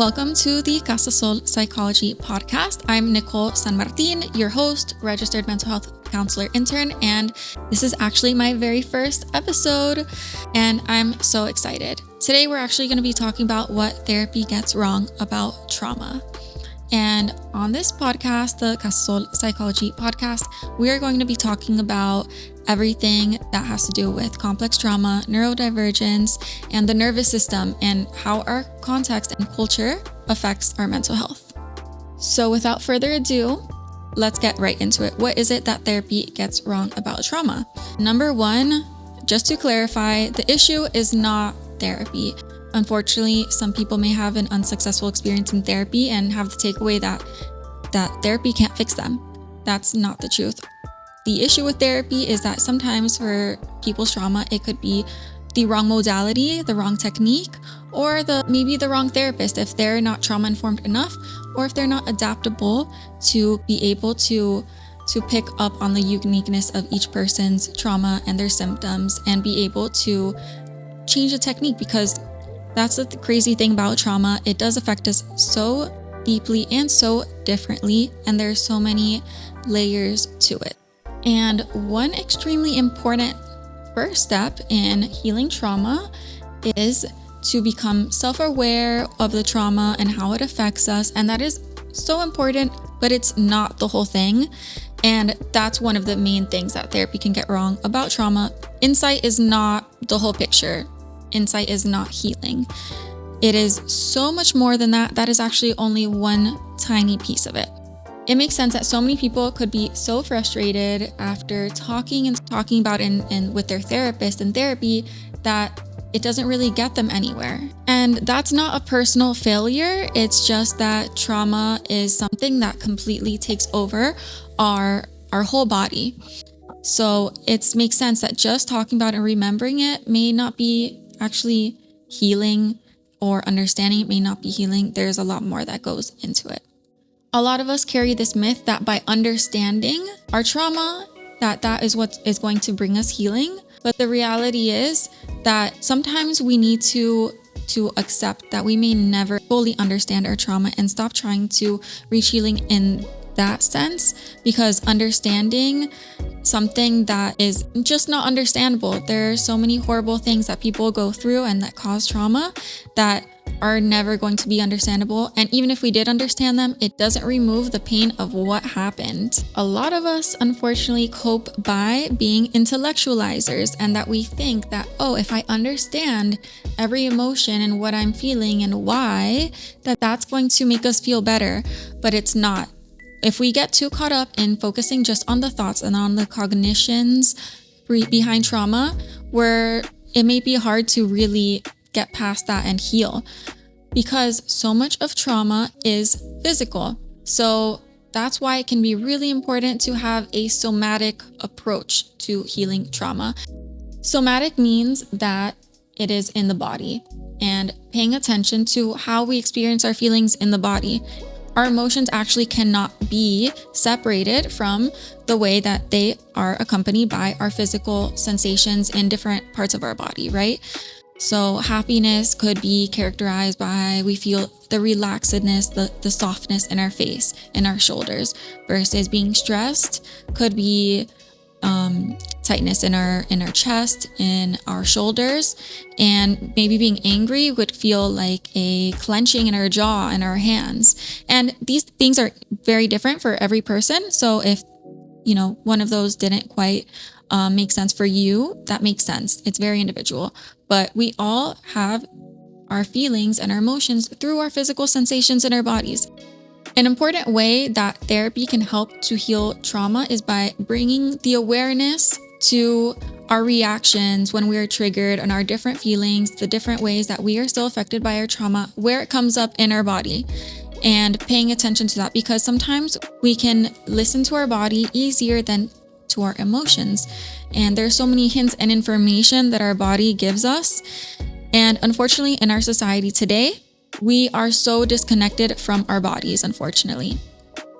Welcome to the Casa Sol Psychology Podcast. I'm Nicole San Martin, your host, registered mental health counselor intern, and this is actually my very first episode, and I'm so excited. Today, we're actually going to be talking about what therapy gets wrong about trauma. And on this podcast, the Casa Sol Psychology Podcast, we are going to be talking about everything that has to do with complex trauma, neurodivergence, and the nervous system, and how our context and culture affects our mental health. So without further ado, let's get right into it. What is it that therapy gets wrong about trauma? Number one, just to clarify, the issue is not therapy. Unfortunately, some people may have an unsuccessful experience in therapy and have the takeaway that therapy can't fix them. That's not the truth. The issue with therapy is that sometimes for people's trauma, it could be the wrong modality, the wrong technique, or maybe the wrong therapist if they're not trauma-informed enough, or if they're not adaptable to be able to pick up on the uniqueness of each person's trauma and their symptoms and be able to change the technique, because that's the crazy thing about trauma. It does affect us so deeply and so differently, and there's so many layers to it. And one extremely important first step in healing trauma is to become self-aware of the trauma and how it affects us. And that is so important, but it's not the whole thing. And that's one of the main things that therapy can get wrong about trauma. Insight is not the whole picture. Insight is not healing. It is so much more than that. That is actually only one tiny piece of it. It makes sense that so many people could be so frustrated after talking about in with their therapist in therapy that it doesn't really get them anywhere. And that's not a personal failure. It's just that trauma is something that completely takes over our whole body. So it makes sense that just talking about it and remembering it may not be actually healing, or understanding it may not be healing. There's a lot more that goes into it. A lot of us carry this myth that by understanding our trauma, that is what is going to bring us healing. But the reality is that sometimes we need to accept that we may never fully understand our trauma and stop trying to reach healing in that sense, because understanding something that is just not understandable. There are so many horrible things that people go through and that cause trauma that are never going to be understandable. And even if we did understand them, it doesn't remove the pain of what happened. A lot of us, unfortunately, cope by being intellectualizers, and that we think that, if I understand every emotion and what I'm feeling and why, that's going to make us feel better. But it's not. If we get too caught up in focusing just on the thoughts and on the cognitions behind trauma, where it may be hard to really get past that and heal, because so much of trauma is physical. So that's why it can be really important to have a somatic approach to healing trauma. Somatic means that it is in the body, and paying attention to how we experience our feelings in the body. Our emotions actually cannot be separated from the way that they are accompanied by our physical sensations in different parts of our body, right? So happiness could be characterized by we feel the relaxedness, the softness in our face, in our shoulders, versus being stressed could be tightness in our chest, in our shoulders, and maybe being angry would feel like a clenching in our jaw and our hands. And these things are very different for every person. So if one of those didn't quite make sense for you, that makes sense. It's very individual. But we all have our feelings and our emotions through our physical sensations in our bodies. An important way that therapy can help to heal trauma is by bringing the awareness to our reactions when we are triggered and our different feelings, the different ways that we are still affected by our trauma, where it comes up in our body, and paying attention to that, because sometimes we can listen to our body easier than to our emotions. And there's so many hints and information that our body gives us. And unfortunately, in our society today, we are so disconnected from our bodies, unfortunately.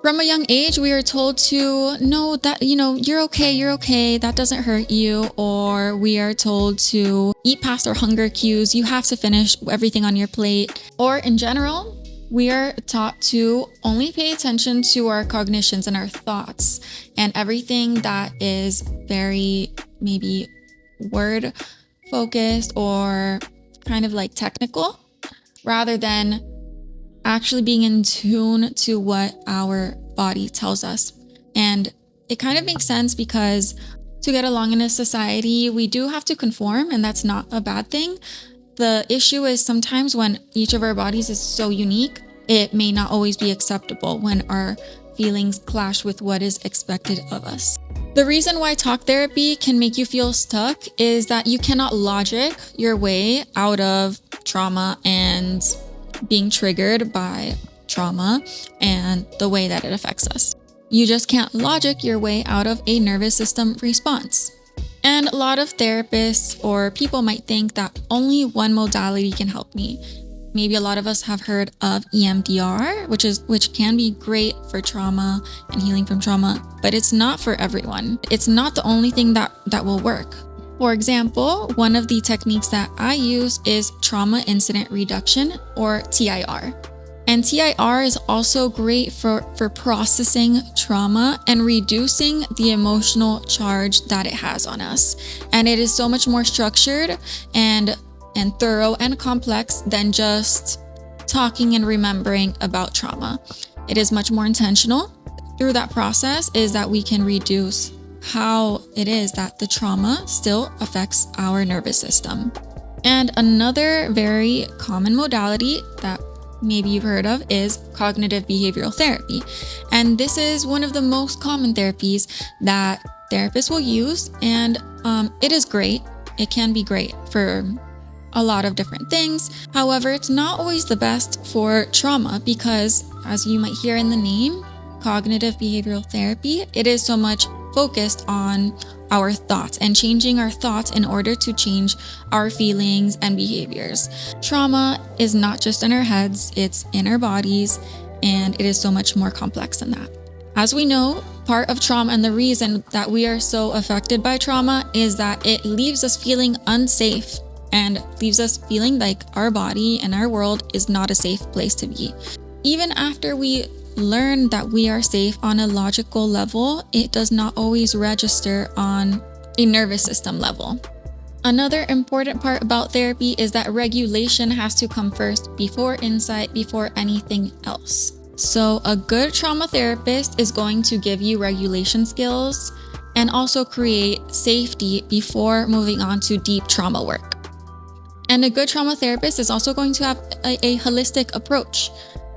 From a young age, we are told to know that, you're okay, that doesn't hurt you. Or we are told to eat past our hunger cues. You have to finish everything on your plate. Or in general, We are taught to only pay attention to our cognitions and our thoughts and everything that is very maybe word focused or kind of like technical, rather than actually being in tune to what our body tells us. And it kind of makes sense because to get along in a society, we do have to conform, and that's not a bad thing. The issue is sometimes when each of our bodies is so unique, it may not always be acceptable when our feelings clash with what is expected of us. The reason why talk therapy can make you feel stuck is that you cannot logic your way out of trauma and being triggered by trauma and the way that it affects us. You just can't logic your way out of a nervous system response. And a lot of therapists or people might think that only one modality can help me. Maybe a lot of us have heard of EMDR, which can be great for trauma and healing from trauma, but it's not for everyone. It's not the only thing that will work. For example, one of the techniques that I use is trauma incident reduction, or TIR. And TIR is also great for processing trauma and reducing the emotional charge that it has on us. And it is so much more structured and thorough and complex than just talking and remembering about trauma. It is much more intentional. Through that process is that we can reduce how it is that the trauma still affects our nervous system. And another very common modality that maybe you've heard of is cognitive behavioral therapy. And this is one of the most common therapies that therapists will use. And it is great. It can be great for a lot of different things. However, it's not always the best for trauma because, as you might hear in the name, cognitive behavioral therapy, it is so much focused on our thoughts and changing our thoughts in order to change our feelings and behaviors. Trauma is not just in our heads, it's in our bodies, and it is so much more complex than that. As we know, part of trauma and the reason that we are so affected by trauma is that it leaves us feeling unsafe and leaves us feeling like our body and our world is not a safe place to be. Even after we learn that we are safe on a logical level, it does not always register on a nervous system level. Another important part about therapy is that regulation has to come first before insight, before anything else. So a good trauma therapist is going to give you regulation skills and also create safety before moving on to deep trauma work. And a good trauma therapist is also going to have a holistic approach.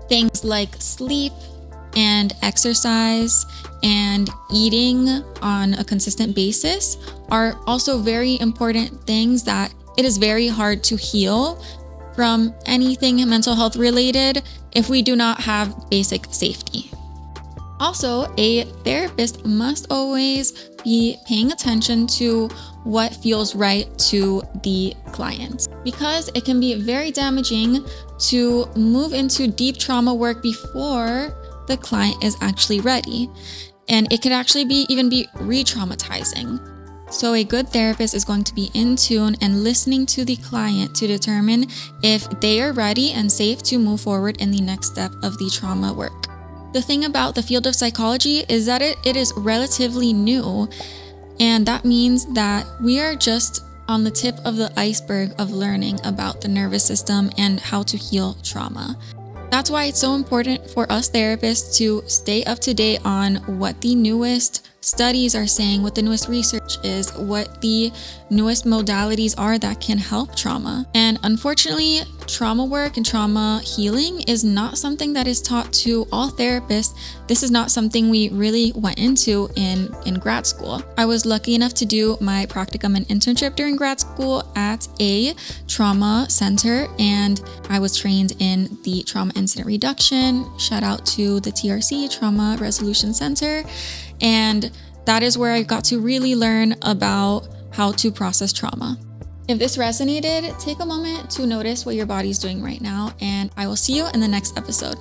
Things like sleep and exercise and eating on a consistent basis are also very important things that it is very hard to heal from anything mental health related if we do not have basic safety. Also, a therapist must always be paying attention to what feels right to the client, because it can be very damaging to move into deep trauma work before the client is actually ready. And it could actually even be re-traumatizing. So a good therapist is going to be in tune and listening to the client to determine if they are ready and safe to move forward in the next step of the trauma work. The thing about the field of psychology is that it is relatively new, and that means that we are just on the tip of the iceberg of learning about the nervous system and how to heal trauma. That's why it's so important for us therapists to stay up to date on what the newest studies are saying, what the newest research is, what the newest modalities are that can help trauma. And unfortunately, trauma work and trauma healing is not something that is taught to all therapists. This is not something we really went into in grad school. I was lucky enough to do my practicum and internship during grad school at a trauma center, and I was trained in the trauma incident reduction. Shout out to the TRC, Trauma Resolution Center. And that is where I got to really learn about how to process trauma. If this resonated, take a moment to notice what your body's doing right now, and I will see you in the next episode.